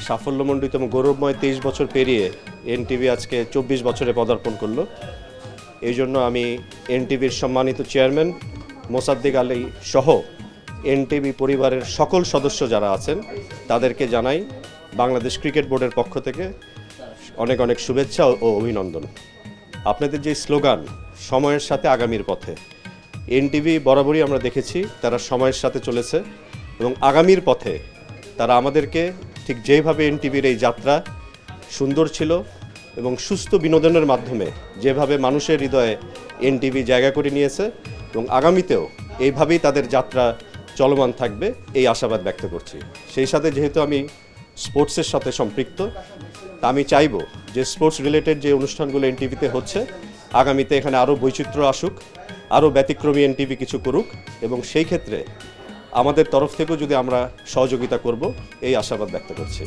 সাফল্যমণ্ডিত এবং গৌরবময় 23 বছর পেরিয়ে এনটিভি আজকে 24 বছরে পদার্পণ করলো। এই জন্য আমি এনটিভির সম্মানিত চেয়ারম্যান মোসাদ্দেক আলী সহ এনটিভি পরিবারের সকল সদস্য যারা আছেন তাদেরকে জানাই বাংলাদেশ ক্রিকেট বোর্ডের পক্ষ থেকে অনেক অনেক শুভেচ্ছা ও অভিনন্দন। আপনাদের যে স্লোগান সময়ের সাথে আগামীর পথে, এনটিভি বরাবরই আমরা দেখেছি তারা সময়ের সাথে চলেছে এবং আগামীর পথে তারা আমাদেরকে ঠিক যেভাবে এনটিভির এই যাত্রা সুন্দর ছিল এবং সুস্থ বিনোদনের মাধ্যমে যেভাবে মানুষের হৃদয়ে এনটিভি জায়গা করে নিয়েছে এবং আগামীতেও এইভাবেই তাদের যাত্রা চলমান থাকবে এই আশাবাদ ব্যক্ত করছি। সেই সাথে যেহেতু আমি স্পোর্টসের সাথে সম্পৃক্ত, আমি চাইব যে স্পোর্টস রিলেটেড যে অনুষ্ঠানগুলো এনটিভিতে হচ্ছে আগামীতে এখানে আরও বৈচিত্র্য আসুক, আরও ব্যতিক্রমী এনটিভি কিছু করুক এবং সেই ক্ষেত্রে আমাদের তরফ থেকেও যদি আমরা সহযোগিতা করব এই আশাবাদ ব্যক্ত করছি।